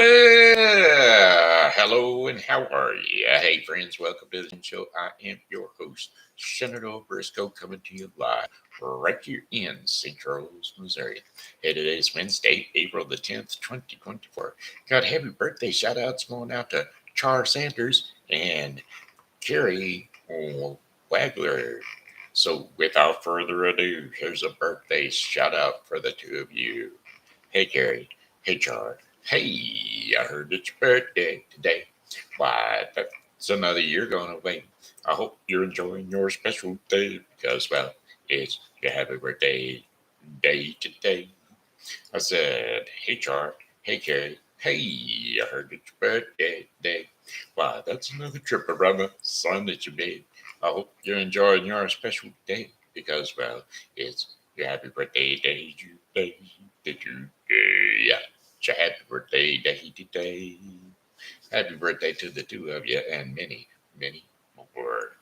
Well, hello and how are you? Hey, friends, welcome to the show. I am your host, Senator Briscoe, coming to you live right here in St. Charles, Missouri. Hey, today is Wednesday, April the 10th, 2024. Got happy birthday shout outs going out to Char Sanders and Cary Wagler. So, without further ado, here's a birthday shout out for the two of you. Hey, Cary. Hey, Char. Hey, I heard it's your birthday today. Why, that's another year going away. I hope you're enjoying your special day because, well, it's your happy birthday day today. I said, hey, Char. Hey, Cary. Hey, I heard it's your birthday today. Why, that's another trip around the sun that you made. I hope you're enjoying your special day because, well, it's your happy birthday day today. Yeah, it's your happy birthday day today. Happy birthday to the two of you and many, many more.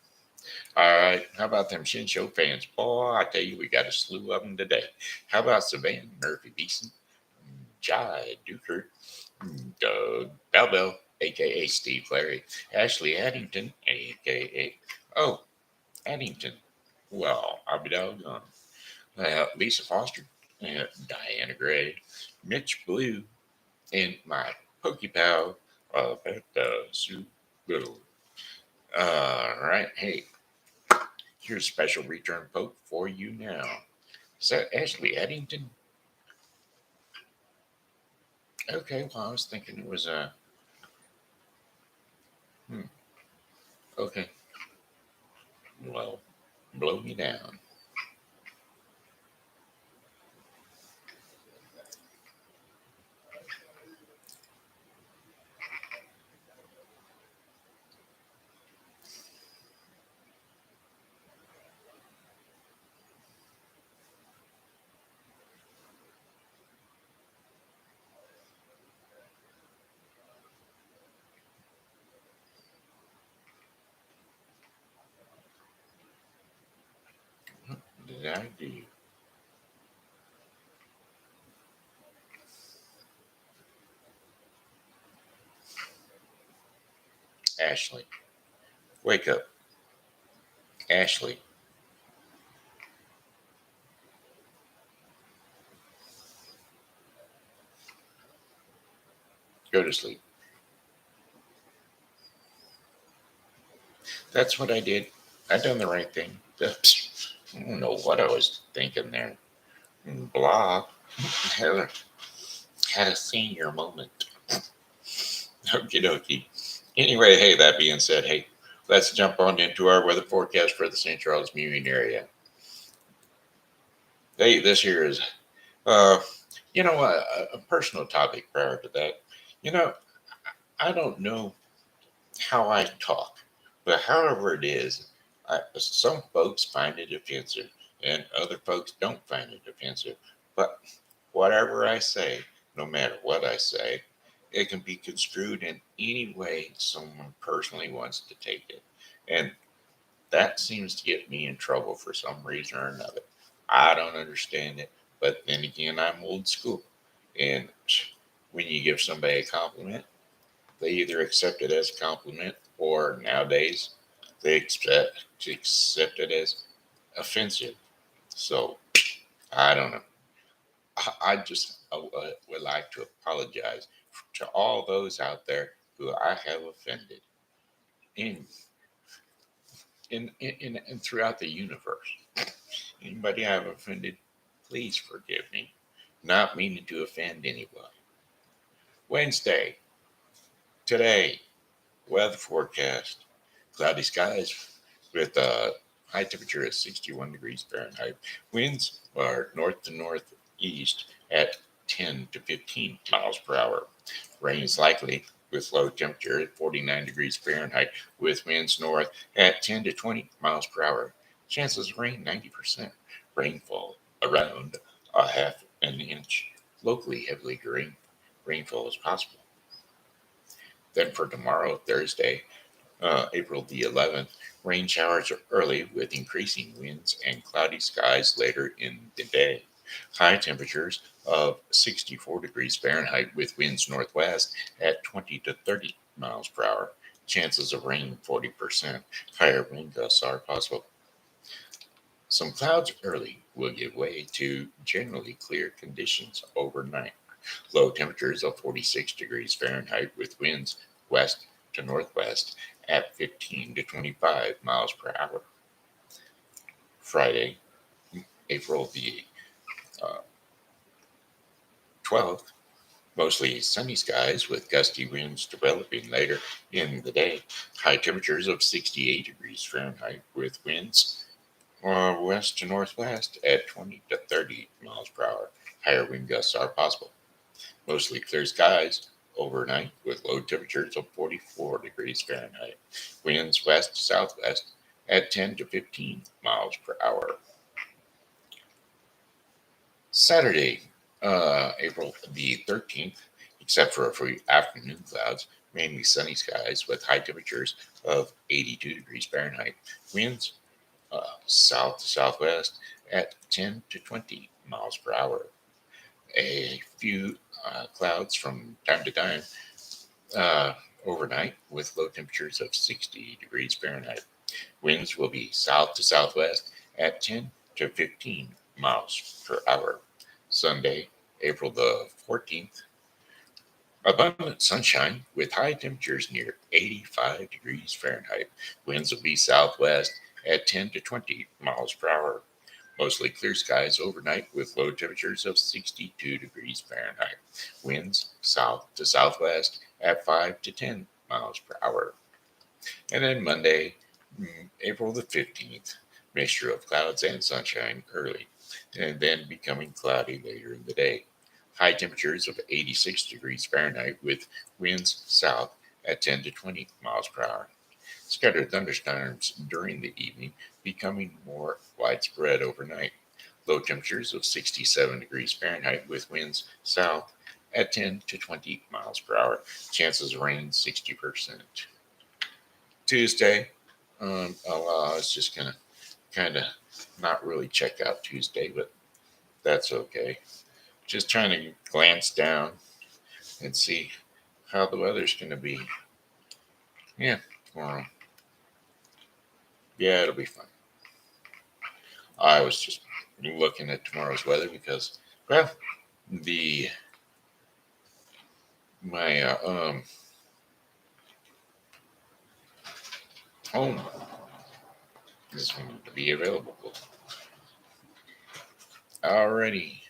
All right, how about them Shen Show fans? Boy, I tell you, we got a slew of them today. How about Savann, Murphy, Beason, Jai, Dueker, Doug, Bell, a.k.a. Steve Cleary, Ashley Addington, a.k.a. Oh, Addington. Well, I'll be doggone. Lisa Foster, Diana Gray, Mich Blue, and my Pokey pal, Sue Little. All right, hey, here's a special return poke for you now. Is that Ashley Addington? Okay, well, I was thinking it was a. Okay, well, blow me down. What did I do? Ashley, wake up. Ashley, go to sleep. That's what I did. I done the right thing. I don't know what I was thinking there. Blah. Had a, had a senior moment. Okie dokie. Anyway, hey, that being said, hey, let's jump on into our weather forecast for the St. Charles Viewing area. Hey, this here is, uh, a personal topic prior to that. You know, I don't know how I talk, but however it is, some folks find it offensive and other folks don't find it offensive. But whatever I say, no matter what I say, it can be construed in any way someone personally wants to take it. And that seems to get me in trouble for some reason or another. I don't understand it. But then again, I'm old school. And when you give somebody a compliment, they either accept it as a compliment or nowadays they accept it as offensive. So I don't know. I just would like to apologize to all those out there who I have offended in in throughout the universe. Anybody I've offended, please forgive me. Not meaning to offend anyone. Wednesday, today, weather forecast. Cloudy skies with a high temperature at 61 degrees Fahrenheit. Winds are north to northeast at 10 to 15 miles per hour. Rain is likely with low temperature at 49 degrees Fahrenheit with winds north at 10 to 20 miles per hour. Chances of rain 90%. Rainfall around a half an inch. Locally heavily rainfall is possible. Then for tomorrow, Thursday, April the 11th, rain showers are early with increasing winds and cloudy skies later in the day. High temperatures of 64 degrees Fahrenheit with winds northwest at 20 to 30 miles per hour. Chances of rain 40%. Higher wind gusts are possible. Some clouds early will give way to generally clear conditions overnight. Low temperatures of 46 degrees Fahrenheit with winds west to northwest at 15 to 25 miles per hour. Friday, April the uh, 12th, mostly sunny skies with gusty winds developing later in the day. High temperatures of 68 degrees Fahrenheit with winds west to northwest at 20 to 30 miles per hour. Higher wind gusts are possible. Mostly clear skies overnight with low temperatures of 44 degrees Fahrenheit. Winds west to southwest at 10 to 15 miles per hour. Saturday, April the 13th, except for a few afternoon clouds, mainly sunny skies with high temperatures of 82 degrees Fahrenheit. Winds south to southwest at 10 to 20 miles per hour. A few clouds from time to time uh, overnight with low temperatures of 60 degrees Fahrenheit. Winds will be south to southwest at 10 to 15 miles per hour. Sunday, April the 14th, abundant sunshine with high temperatures near 85 degrees Fahrenheit. Winds will be southwest at 10 to 20 miles per hour. Mostly clear skies overnight with low temperatures of 62 degrees Fahrenheit. Winds south to southwest at 5 to 10 miles per hour. And then Monday, April the 15th, mixture of clouds and sunshine early, and then becoming cloudy later in the day. High temperatures of 86 degrees Fahrenheit with winds south at 10 to 20 miles per hour. Scattered thunderstorms during the evening, becoming more widespread overnight. Low temperatures of 67 degrees Fahrenheit with winds south at 10 to 20 miles per hour. Chances of rain 60%. Tuesday, I was just going to kind of not really check out Tuesday, but that's okay. Just trying to glance down and see how the weather's going to be. Yeah, tomorrow. Yeah, it'll be fun. I was just looking at tomorrow's weather because, well, the my home is going to be available. Alrighty,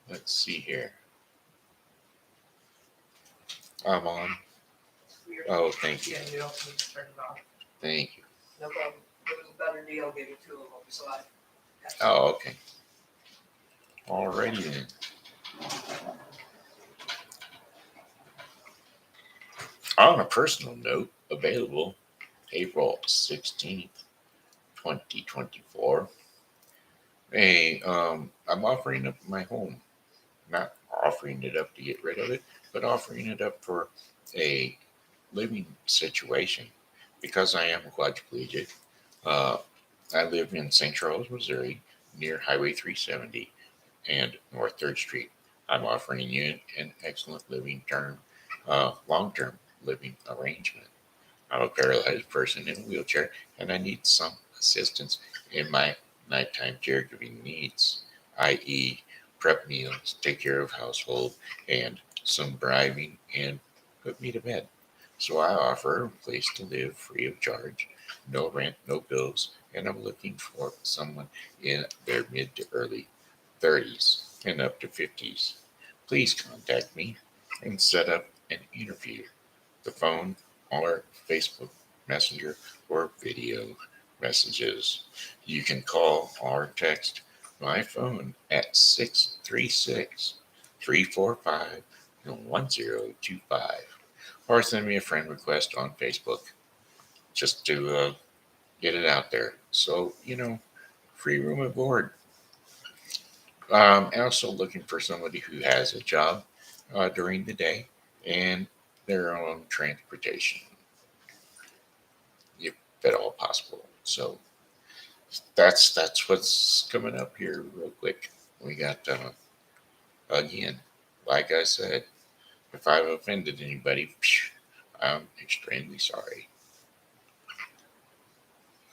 let's see here. I'm on. Oh, thank you. Yeah, you don't need to turn it off. Thank you. No problem. It was a better deal getting two of them, so I. Oh, okay. Alrighty then. On a personal note, available April 16th, 2024. I'm offering up my home. Not offering it up to get rid of it, but offering it up for a living situation because I am a quadriplegic. Uh, I live in St. Charles, Missouri, near Highway 370 and North 3rd Street. I'm offering you an excellent long-term living arrangement. I'm a paralyzed person in a wheelchair, and I need some assistance in my nighttime caregiving needs, i.e., prep meals, take care of household, and some driving, and put me to bed. So I offer a place to live free of charge, no rent, no bills, and I'm looking for someone in their mid to early 30s and up to 50s. Please contact me and set up an interview. The phone or Facebook Messenger or video messages. You can call or text my phone at 636 345 1025 or send me a friend request on Facebook just to get it out there. So, free room and board. I'm also looking for somebody who has a job during the day and their own transportation, if at all possible. So that's what's coming up here real quick. We got Again, like I said, if I've offended anybody, I'm extremely sorry.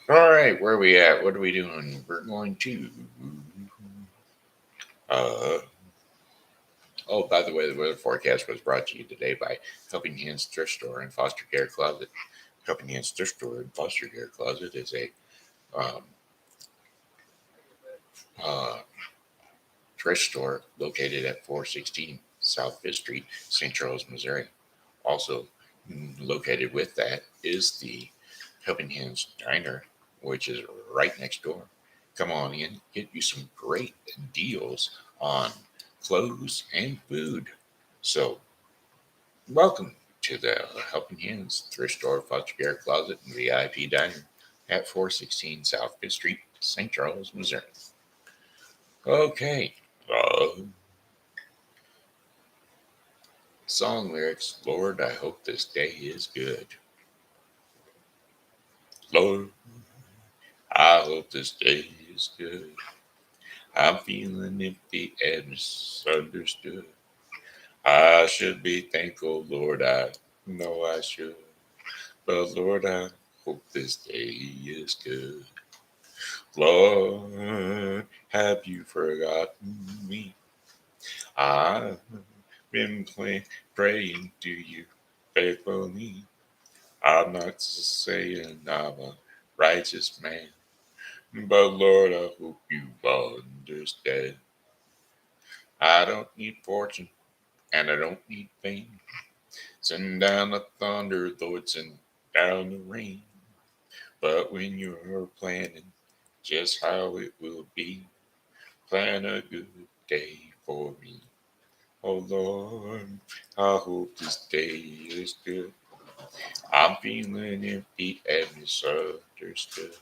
All right, where are we at? What are we doing? We're going to. Uh, oh, by the way, the weather forecast was brought to you today by Helping Hands Thrift Store and Foster Care Closet. Helping Hands Thrift Store and Foster Care Closet is a um, uh, thrift store located at 416 South 5th Street, St. Charles, Missouri. Also, located with that is the Helping Hands Diner, which is right next door. Come on in, get you some great deals on clothes and food. So, welcome to the Helping Hands Thrift Store, Foster Care Closet, and VIP Diner at 416 South 5th Street, St. Charles, Missouri. Okay. Song lyrics, Lord, I hope this day is good. Lord, I hope this day is good. I'm feeling empty and misunderstood. I should be thankful, Lord, I know I should. But Lord, I hope this day is good. Lord, have you forgotten me? I've been praying to you faithfully. I'm not saying I'm a righteous man, but Lord, I hope you understand. I don't need fortune and I don't need fame. Send down the thunder, Lord, send down the rain. But when you're planning just how it will be, plan a good day for me. Oh Lord, I hope this day is good. I'm feeling empty and misunderstood.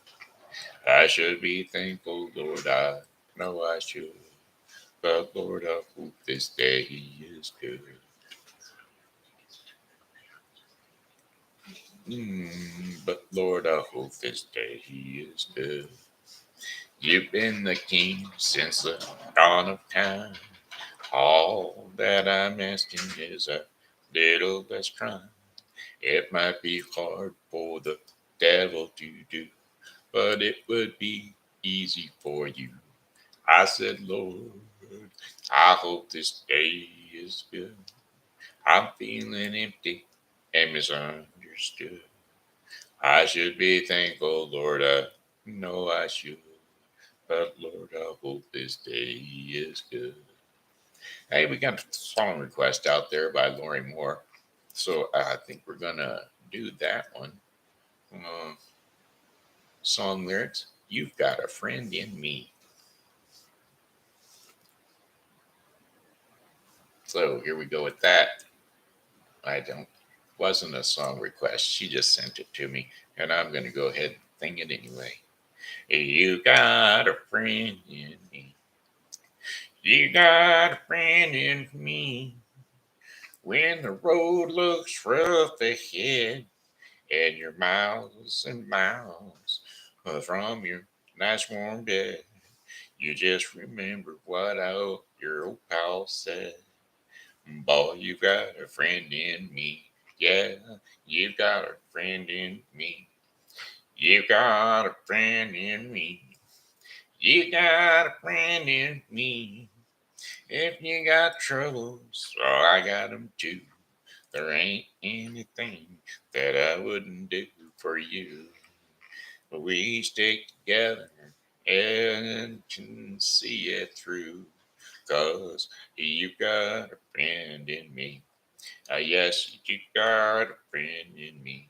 I should be thankful, Lord, I know I should. But Lord, I hope this day is good. But Lord, I hope this day is good. You've been the king since the dawn of time. All that I'm asking is a little less crime. It might be hard for the devil to do, but it would be easy for you. I said, Lord, I hope this day is good. I'm feeling empty and misunderstood. I should be thankful, Lord, I know I should. But Lord, I hope this day is good. Hey, we got a song request out there by Lori Moore. So I think we're going to do that one. Uh, Song lyrics, You've Got a Friend in Me. So here we go with that. I don't, wasn't a song request. She just sent it to me, and I'm going to go ahead and sing it anyway. You got a friend in me. You got a friend in me. When the road looks rough ahead, and you're miles and miles from your nice warm bed, you just remember what your old pal said. Boy, you got a friend in me. Yeah, you got a friend in me. You got a friend in me. You got a friend in me. If you got troubles, oh, I got 'em too. There ain't anything that I wouldn't do for you. We stick together and can see it through. 'Cause you got a friend in me. Yes, you got a friend in me.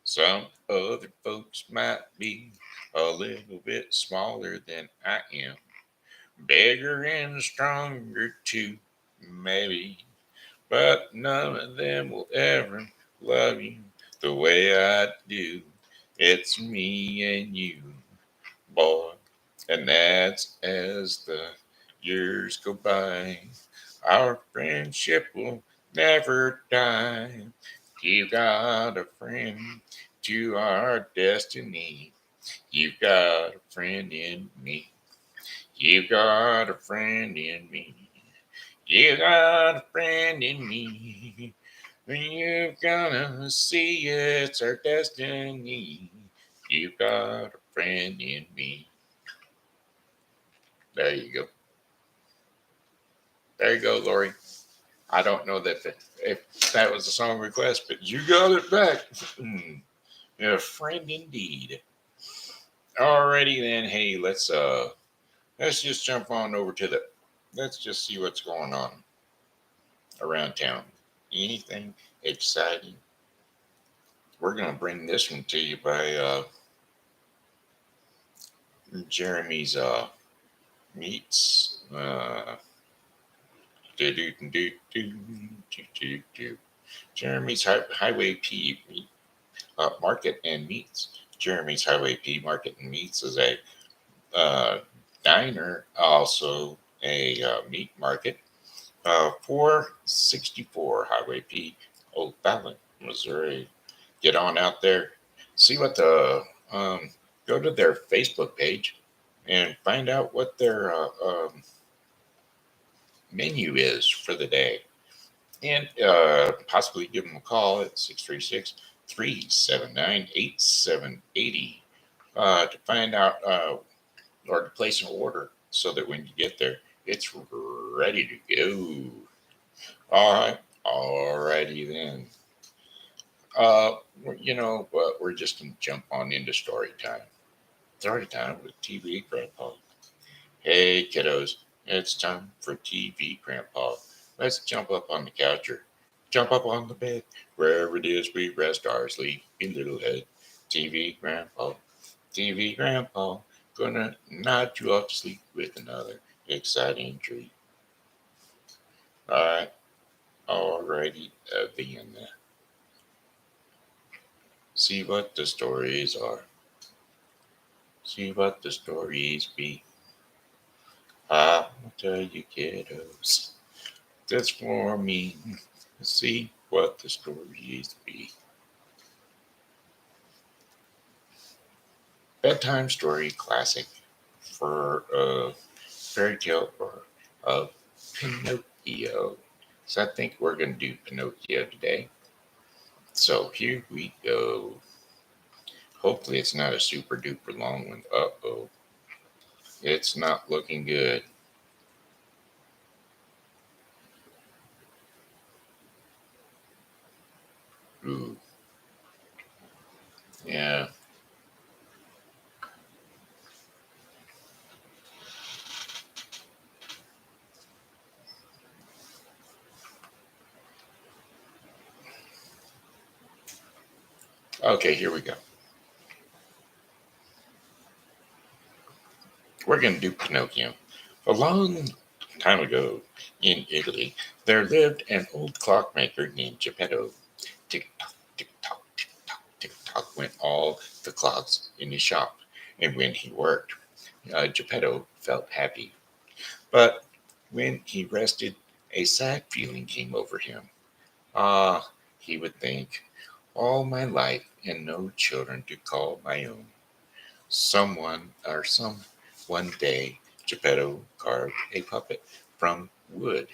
Some other folks might be a little bit smaller than I am. Bigger and stronger too, maybe. But none of them will ever love you the way I do. It's me and you, boy. And that's as the years go by. Our friendship will never die. You got a friend to our destiny. You got a friend in me. You got a friend in me. You got a friend in me. You're gonna see it's our destiny. You've got a friend in me. There you go. There you go, Lori. I don't know if that was a song request, but you got it back. A friend indeed. Alrighty then. Hey, let's just jump on over to let's just see what's going on around town. Anything exciting? We're gonna bring this one to you by Jeremy's meets. Do, do, do, do, do, do. Jeremy's Highway P Market and Meats. Jeremy's Highway P Market and Meats is a uh, diner, also a meat market. 464 Highway P, Old Fallon, Missouri. Get on out there, see what go to their Facebook page and find out what their menu is for the day. And possibly give them a call at 636 379 8780 to find out or to place an order so that when you get there, it's ready to go. All right. Alrighty then. Uh, we're just going to jump on into story time. Story time with TV Grandpa. Hey, kiddos, it's time for TV Grandpa. Let's jump up on the couch or jump up on the bed. Wherever it is we rest our sleepy little head. TV Grandpa, TV Grandpa, gonna nod you off to sleep with another exciting treat. Alright, alrighty, then. See what the stories are. See what the stories be. I'll tell you, kiddos. That's for me. See what the stories be. Bedtime story classic for a fairy tale of Pinocchio. So I think we're going to do Pinocchio today. So here we go. Hopefully it's not a super duper long one. Uh-oh. It's not looking good. Ooh. Yeah. Okay, here we go. We're going to do Pinocchio. A long time ago in Italy, there lived an old clockmaker named Geppetto. Tick tock, tick tock, tick tock, tick tock went all the clocks in his shop. And when he worked, Geppetto felt happy. But when he rested, a sad feeling came over him. Ah, he would think, all my life and no children to call my own. Some one day, Geppetto carved a puppet from wood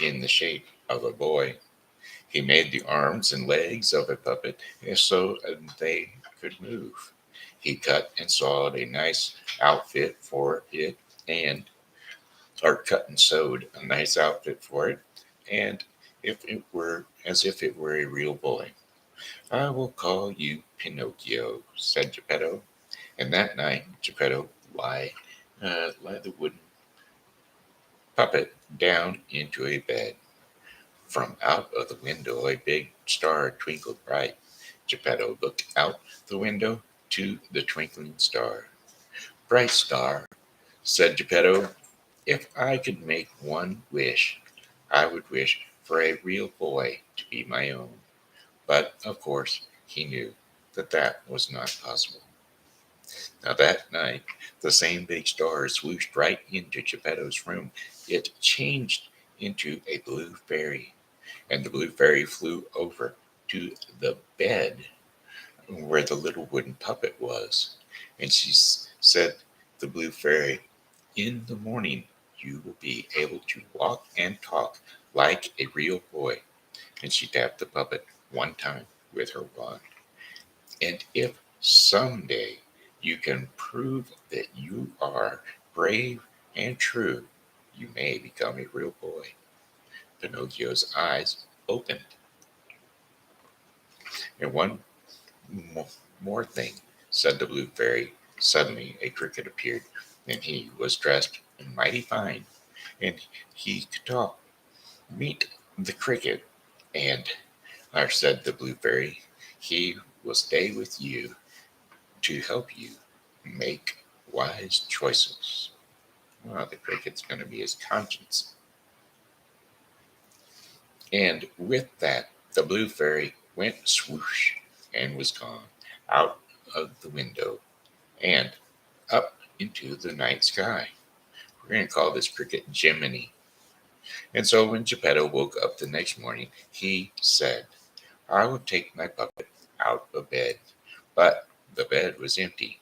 in the shape of a boy. He made the arms and legs of a puppet so they could move. He cut and sawed a nice outfit for it and or cut and sewed a nice outfit for it, and if it were as if it were a real boy. I will call you Pinocchio, said Geppetto. And that night, Geppetto lay the wooden puppet down into a bed. From out of the window, a big star twinkled bright. Geppetto looked out the window to the twinkling star. Bright star, said Geppetto, if I could make one wish, I would wish for a real boy to be my own. But, of course, he knew that that was not possible. Now that night, the same big star swooshed right into Geppetto's room. It changed into a blue fairy, and the blue fairy flew over to the bed where the little wooden puppet was. And she said, the blue fairy, in the morning, you will be able to walk and talk like a real boy. And she tapped the puppet one time with her wand. And if someday you can prove that you are brave and true, you may become a real boy. Pinocchio's eyes opened. And one more thing, said the blue fairy. Suddenly a cricket appeared, and he was dressed mighty fine, and he could talk. Meet the cricket, and said the blue fairy, he will stay with you to help you make wise choices. Well, the cricket's going to be his conscience. And with that, the blue fairy went swoosh and was gone out of the window and up into the night sky. We're going to call this cricket Jiminy. And so when Geppetto woke up the next morning, he said, I will take my puppet out of bed. But the bed was empty.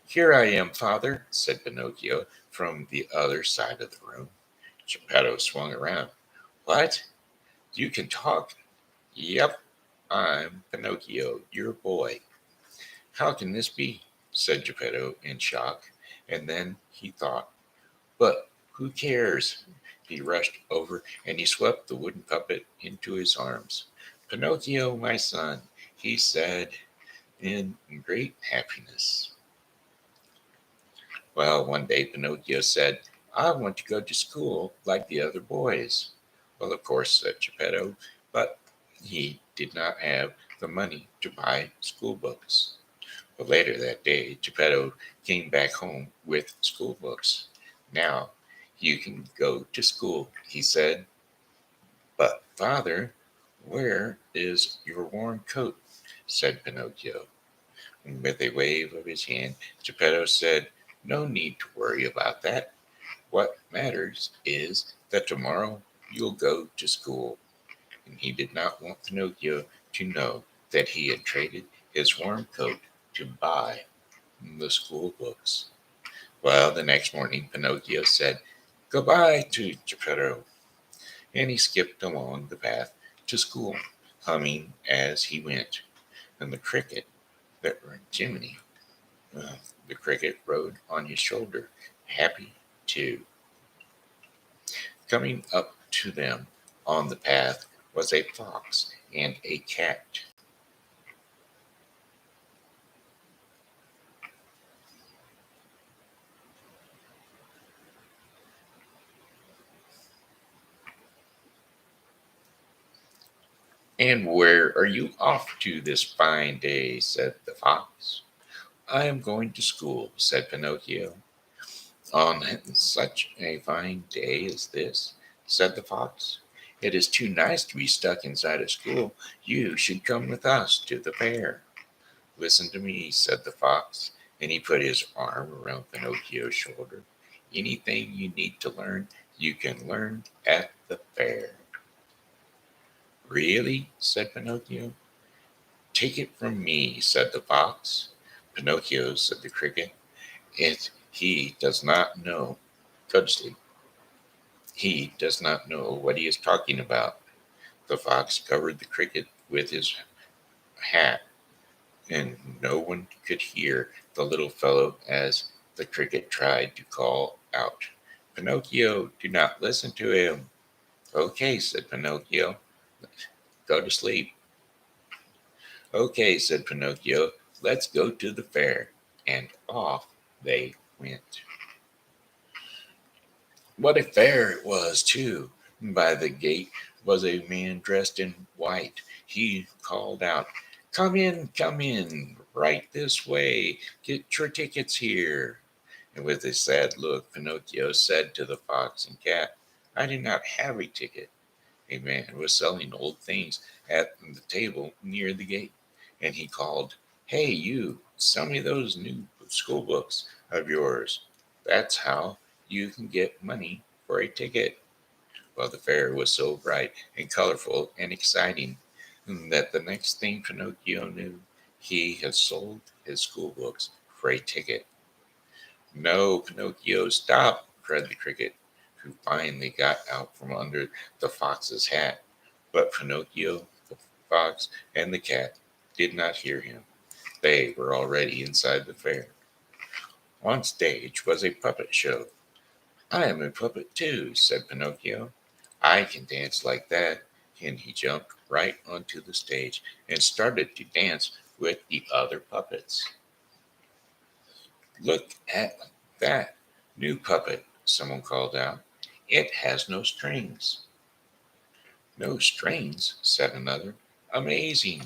Here I am, father, said Pinocchio from the other side of the room. Geppetto swung around. What? You can talk? Yep, I'm Pinocchio, your boy. How can this be? Said Geppetto in shock. And then he thought, but who cares? He rushed over and he swept the wooden puppet into his arms. Pinocchio, my son, he said in great happiness. Well, one day Pinocchio said, I want to go to school like the other boys. Well, of course, said Geppetto, but he did not have the money to buy school books. But later that day, Geppetto came back home with school books. Now you can go to school, he said. But, father, where is your warm coat? Said Pinocchio. And with a wave of his hand, Geppetto said, no need to worry about that. What matters is that tomorrow you'll go to school. And he did not want Pinocchio to know that he had traded his warm coat to buy the school books. Well, the next morning, Pinocchio said goodbye to Geppetto, and he skipped along the path to school, humming as he went. And the cricket, that Jiminy, uh, the cricket rode on his shoulder, happy too. Coming up to them on the path was a fox and a cat. And where are you off to this fine day? Said the fox. I am going to school, said Pinocchio. On such a fine day as this, said the fox. It is too nice to be stuck inside a school. You should come with us to the fair. Listen to me, said the fox, and he put his arm around Pinocchio's shoulder. Anything you need to learn, you can learn at the fair. Really? Said Pinocchio. Take it from me, said the fox. Pinocchio, said the cricket. He does not know. Go to sleep. He does not know what he is talking about. The fox covered the cricket with his hat, and no one could hear the little fellow as the cricket tried to call out, Pinocchio, do not listen to him. Okay, said Pinocchio. Go to sleep. Okay, said Pinocchio. Let's go to the fair. And off they went. What a fair it was, too! By the gate was a man dressed in white. He called out, come in, right this way. Get your tickets here. And with a sad look, Pinocchio said to the fox and cat, I do not have a ticket. A man was selling old things at the table near the gate, and he called, Hey, you, sell me those new school books of yours. That's how you can get money for a ticket. Well, the fair was so bright and colorful and exciting that the next thing Pinocchio knew, he had sold his school books for a ticket. No, Pinocchio, stop, cried the cricket. who finally got out from under the fox's hat. But Pinocchio, the fox, and the cat did not hear him. They were already inside the fair. On stage was a puppet show. I am a puppet too, said Pinocchio. I can dance like that. And he jumped right onto the stage and started to dance with the other puppets. Look at that new puppet, someone called out. It has no strings. No strings, said another. Amazing.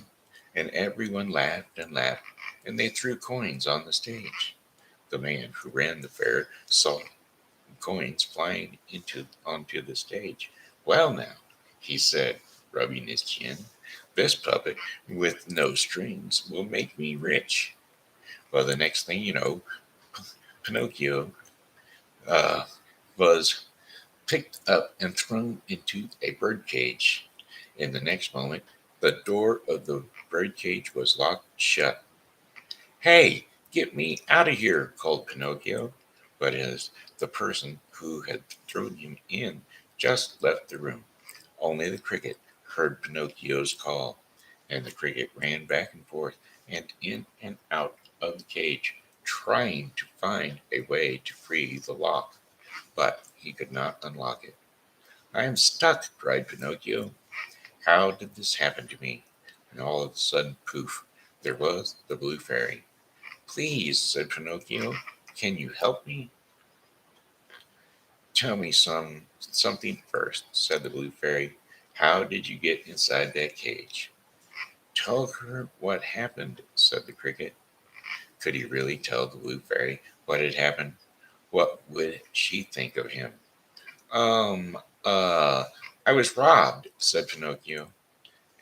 And everyone laughed and laughed, and they threw coins on the stage. The man who ran the fair saw coins flying onto the stage. Well now, he said, rubbing his chin, this puppet with no strings will make me rich. Well, the next thing you know, Pinocchio uh, was picked up and thrown into a birdcage. In the next moment, the door of the birdcage was locked shut. Hey, get me out of here, called Pinocchio. But as the person who had thrown him in just left the room, only the cricket heard Pinocchio's call, and the cricket ran back and forth and in and out of the cage, trying to find a way to free the lock, but he could not unlock it. I am stuck, cried Pinocchio. How did this happen to me? And all of a sudden, poof, there was the blue fairy. Please, said Pinocchio, can you help me? Tell me something first, said the blue fairy. How did you get inside that cage? Tell her what happened, said the cricket. Could he really tell the blue fairy what had happened? What would she think of him? Um, uh, I was robbed, said Pinocchio.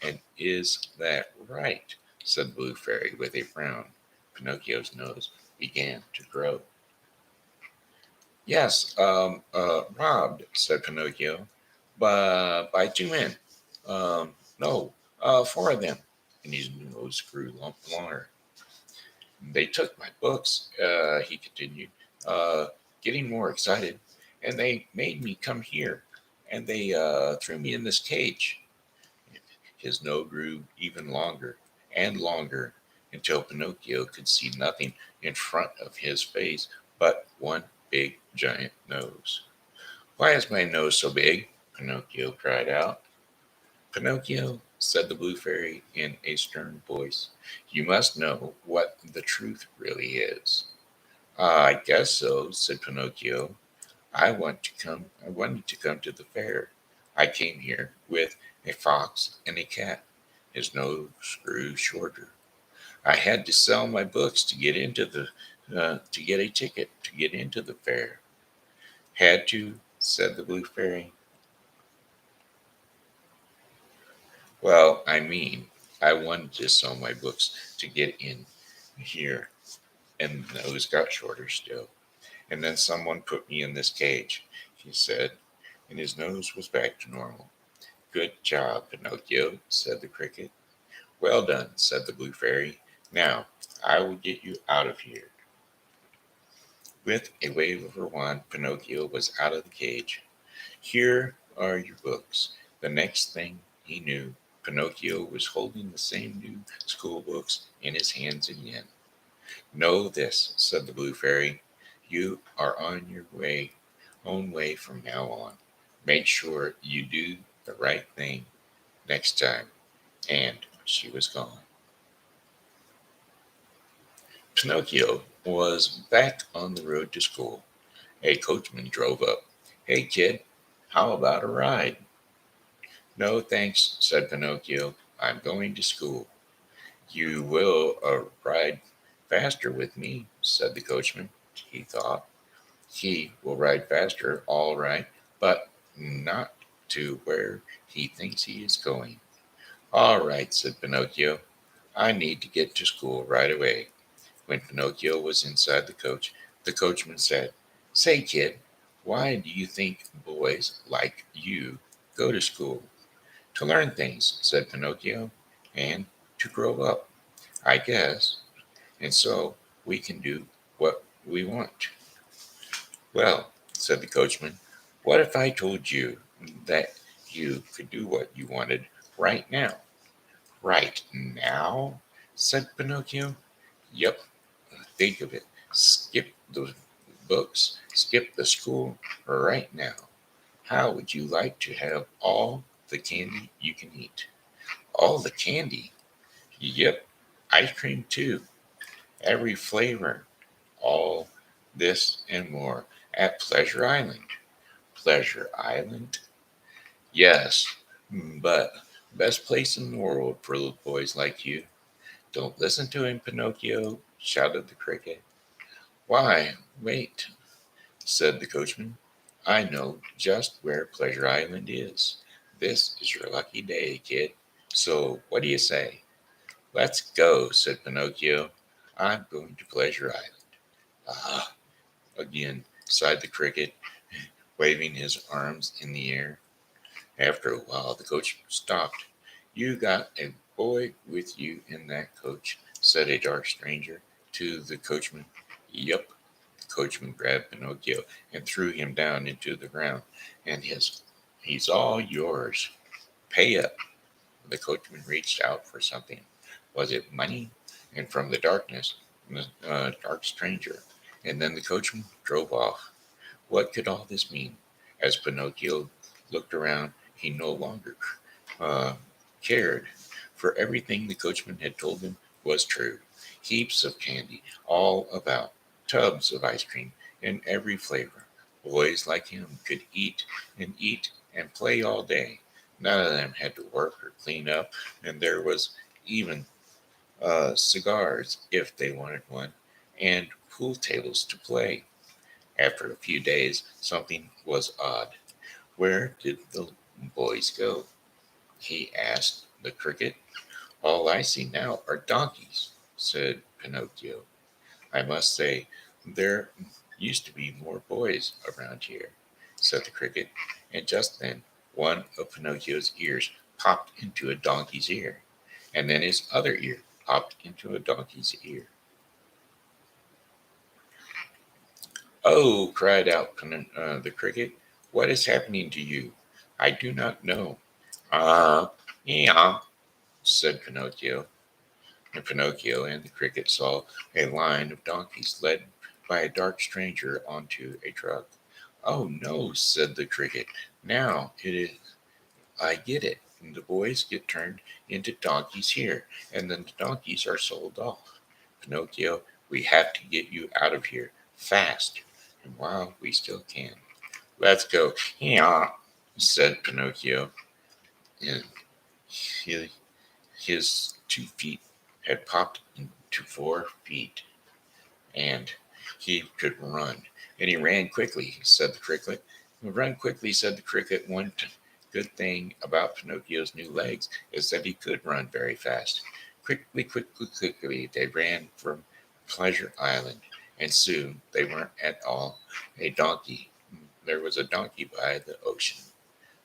And is that right? Said the blue fairy with a frown. Pinocchio's nose began to grow. Yes, robbed, said Pinocchio, but by two men. No, four of them. And his nose grew longer. They took my books, he continued, uh, getting more excited, and they made me come here, and they threw me in this cage. His nose grew even longer and longer until Pinocchio could see nothing in front of his face but one big giant nose. Why is my nose so big? Pinocchio cried out. Pinocchio, said the blue fairy in a stern voice, you must know what the truth really is. I guess so, said Pinocchio. I wanted to come to the fair. I came here with a fox and a cat. His nose grew shorter. I had to sell my books to get a ticket to get into the fair. Had to, said the blue fairy. Well, I mean, I wanted to sell my books to get in here, and the nose got shorter still. And then someone put me in this cage, he said, and his nose was back to normal. Good job, Pinocchio, said the cricket. Well done, said the blue fairy. Now, I will get you out of here. With a wave of her wand, Pinocchio was out of the cage. Here are your books. The next thing he knew, Pinocchio was holding the same new school books in his hands again. Know this, said the blue fairy. You are on your own way from now on. Make sure you do the right thing next time. And she was gone. Pinocchio was back on the road to school. A coachman drove up. Hey, kid, how about a ride? No, thanks, said Pinocchio. I'm going to school. You will ride faster with me, said the coachman. He thought. He will ride faster, all right, but not to where he thinks he is going. All right, said Pinocchio. I need to get to school right away. When Pinocchio was inside the coachman said, Say, kid, why do you think boys like you go to school? To learn things, said Pinocchio, and to grow up, I guess, and so we can do what we want. Well, said the coachman, What if I told you that you could do what you wanted right now? Right now? Said Pinocchio. Yep, think of it. Skip the books, skip the school right now. How would you like to have all the candy you can eat? All the candy? Yep, ice cream too. Every flavor. All this and more at Pleasure Island. Pleasure Island? Yes, but best place in the world for little boys like you. Don't listen to him, Pinocchio, shouted the cricket. Why, wait, said the coachman. I know just where Pleasure Island is. This is your lucky day, kid. So, what do you say? Let's go, said Pinocchio. I'm going to Pleasure Island. Ah, again, sighed the cricket, waving his arms in the air. After a while, the coach stopped. You got a boy with you in that coach, said a dark stranger to the coachman. Yup. The coachman grabbed Pinocchio and threw him down into the ground. And he's all yours. Pay up. The coachman reached out for something. Was it money? And from the darkness, the dark stranger. And then the coachman drove off. What could all this mean? As Pinocchio looked around, he no longer uh, cared, for everything the coachman had told him was true. Heaps of candy, all about, tubs of ice cream in every flavor. Boys like him could eat and play all day. None of them had to work or clean up, and there was even cigars if they wanted one, and pool tables to play. After a few days, something was odd. Where did the boys go? He asked the cricket. All I see now are donkeys, said Pinocchio. I must say, there used to be more boys around here, said the cricket. And just then, one of Pinocchio's ears popped into a donkey's ear, and then his other ear popped into a donkey's ear. Oh, cried out the cricket, what is happening to you? I do not know. Ah, yeah, said Pinocchio. And Pinocchio and the cricket saw a line of donkeys led by a dark stranger onto a truck. Oh no, said the cricket. Now it is. I get it. And the boys get turned into donkeys here, and then the donkeys are sold off. Pinocchio, we have to get you out of here fast, and while we still can. Let's go. Yeah, said Pinocchio, and he, his 2 feet had popped into 4 feet, and he could run. And he ran quickly, said the cricket. Run quickly, said the cricket. One good thing about Pinocchio's new legs is that he could run very fast. Quickly, they ran from Pleasure Island, and soon they weren't at all a donkey. There was a donkey by the ocean.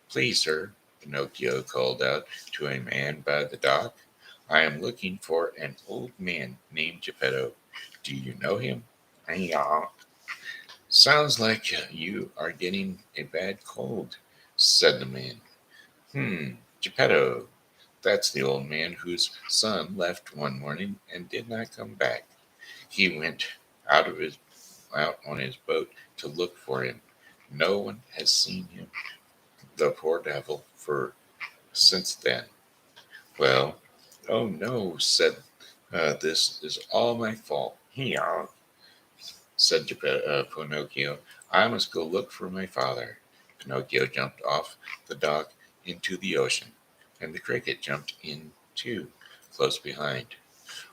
Please, sir, Pinocchio called out to a man by the dock. I am looking for an old man named Geppetto. Do you know him? Yeah. Sounds like you are getting a bad cold, said the man. Geppetto. That's the old man whose son left one morning and did not come back. He went out on his boat to look for him. No one has seen him, the poor devil, for since then. Well, oh no, said this is all my fault. Yeah, said Pinocchio. I must go look for my father. Pinocchio jumped off the dock into the ocean, and the cricket jumped in too, close behind.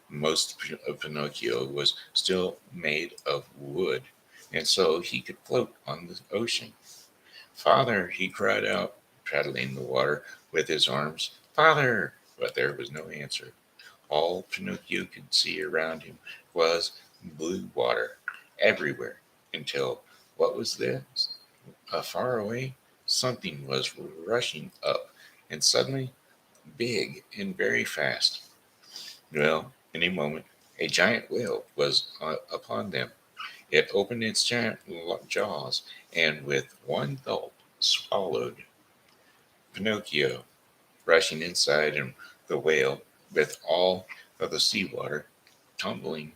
Most of Pinocchio was still made of wood, and so he could float on the ocean. Father, he cried out, paddling the water with his arms. Father! But there was no answer. All Pinocchio could see around him was blue water everywhere until what was this? Far away, something was rushing up and suddenly big and very fast. Well, in a moment, a giant whale was upon them. It opened its giant jaws and with one gulp swallowed. Pinocchio, rushing inside, and the whale, with all of the seawater, tumbling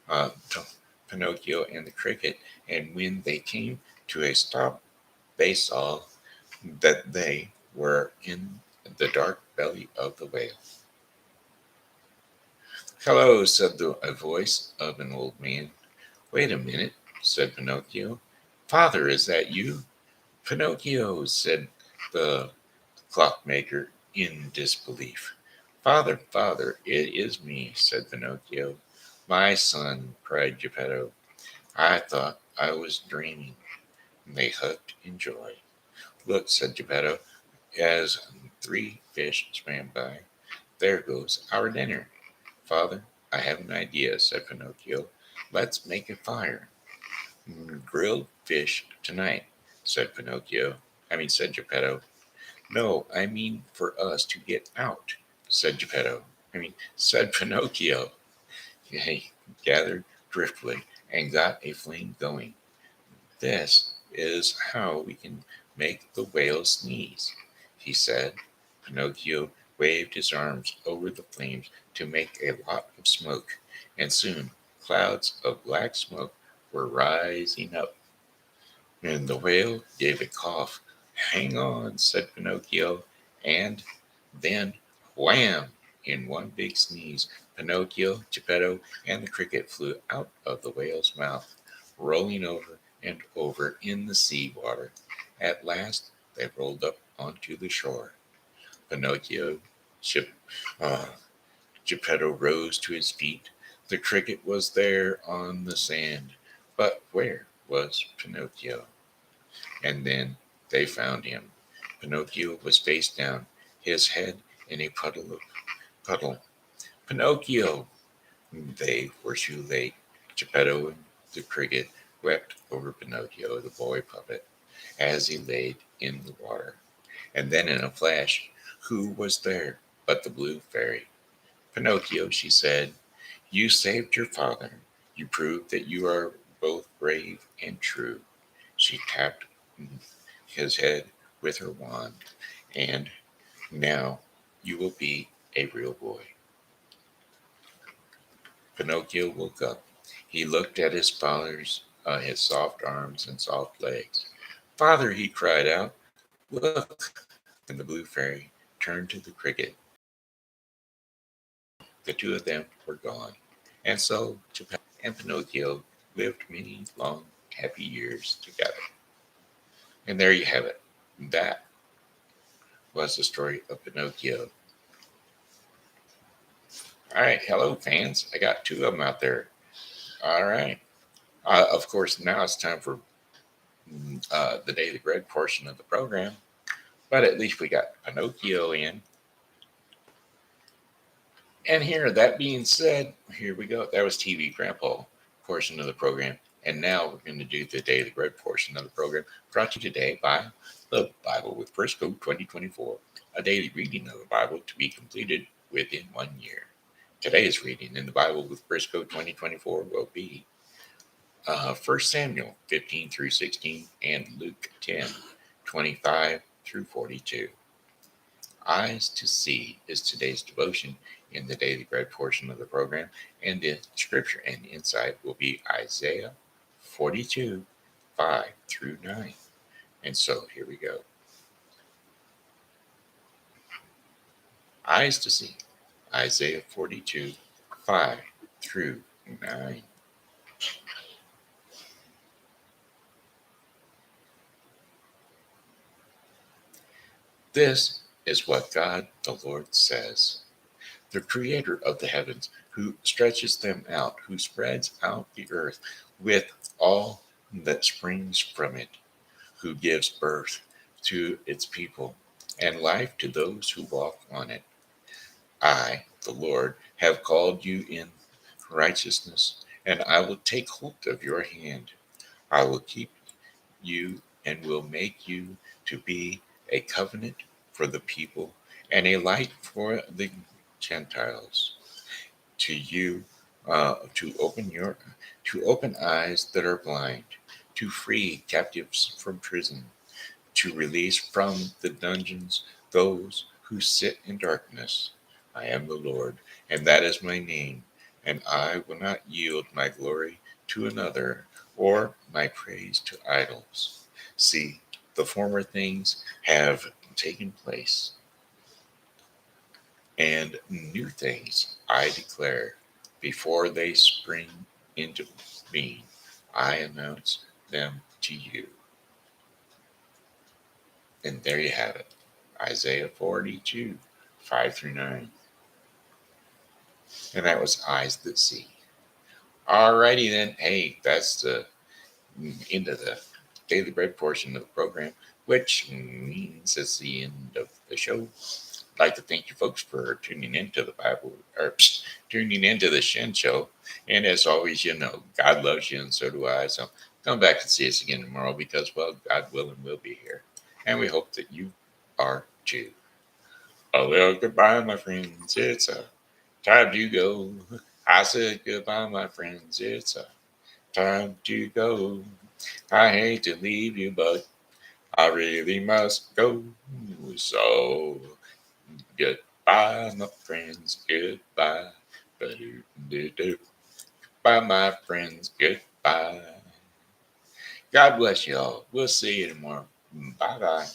to Pinocchio and the cricket. And when they came to a stop, they saw that they were in the dark belly of the whale. Hello, said a voice of an old man. Wait a minute, said Pinocchio. Father, is that you? Pinocchio, said the clockmaker in disbelief. Father, father, it is me, said Pinocchio. My son, cried Geppetto. I thought I was dreaming. And they hugged in joy. Look, said Geppetto, as 3 fish swam by. There goes our dinner. Father, I have an idea, said Pinocchio. Let's make a fire. Grilled fish tonight, said said Geppetto. No, I mean for us to get out, said Geppetto. Said Pinocchio. He gathered driftwood and got a flame going. This is how we can make the whale sneeze, he said. Pinocchio waved his arms over the flames to make a lot of smoke, and soon clouds of black smoke were rising up. And the whale gave a cough. Hang on, said Pinocchio, and then wham! In one big sneeze, Pinocchio, Geppetto, and the cricket flew out of the whale's mouth, rolling over and over in the sea water. At last they rolled up onto the shore. Pinocchio, Gep- uh, Geppetto rose to his feet. The cricket was there on the sand, but where was Pinocchio? And then they found him. Pinocchio was face down, his head in a puddle. Pinocchio! They were too late. Geppetto and the cricket wept over Pinocchio, the boy puppet, as he laid in the water. And then in a flash, who was there but the blue fairy? Pinocchio, she said, you saved your father. You proved that you are both brave and true. She tapped his head with her wand, and now you will be a real boy. Pinocchio woke up. He looked at his soft arms and soft legs. Father, he cried out, look! And the blue fairy turned to the cricket. The two of them were gone. And so Geppetto and Pinocchio lived many long, happy years together. And there you have it. That was the story of Pinocchio. All right, hello, fans. I got 2 of them out there. All right. Of course, now it's time for the Daily Bread portion of the program. But at least we got Pinocchio in. And here, that being said, here we go. That was TV Grandpa portion of the program. And now we're going to do the Daily Bread portion of the program, brought to you today by the Bible with Briscoe 2024, a daily reading of the Bible to be completed within 1 year. Today's reading in the Bible with Briscoe 2024 will be 1 Samuel 15 through 16 and Luke 10, 25 through 42. Eyes to See is today's devotion in the Daily Bread portion of the program, and the scripture and insight will be Isaiah 42, 5 through 9. And so here we go. Eyes to See, Isaiah 42, 5 through 9. This is what God the Lord says, the creator of the heavens, who stretches them out, who spreads out the earth with all that springs from it, who gives birth to its people and life to those who walk on it. I, the Lord, have called you in righteousness, and I will take hold of your hand. I will keep you and will make you to be a covenant for the people and a light for the Gentiles. To you, to open eyes that are blind, to free captives from prison, to release from the dungeons those who sit in darkness. I am the Lord, and that is my name, and I will not yield my glory to another or my praise to idols. See, the former things have taken place, and new things I declare. Before they spring into being, I announce them to you. And there you have it. Isaiah 42, 5 through 9. And that was eyes that see. Alrighty then. Hey, that's the end of the daily bread portion of the program, which means it's the end of the show. I'd like to thank you folks for tuning into the tuning into the Shen show. And as always, God loves you and so do I. So come back and see us again tomorrow because, well, God willing, we'll be here. And we hope that you are too. Oh, well, goodbye, my friends. It's time to go. I said goodbye, my friends. It's time to go. I hate to leave you, but I really must go. So goodbye, my friends. Goodbye. Bye, my friends. Goodbye. God bless you all. We'll see you tomorrow. Bye bye.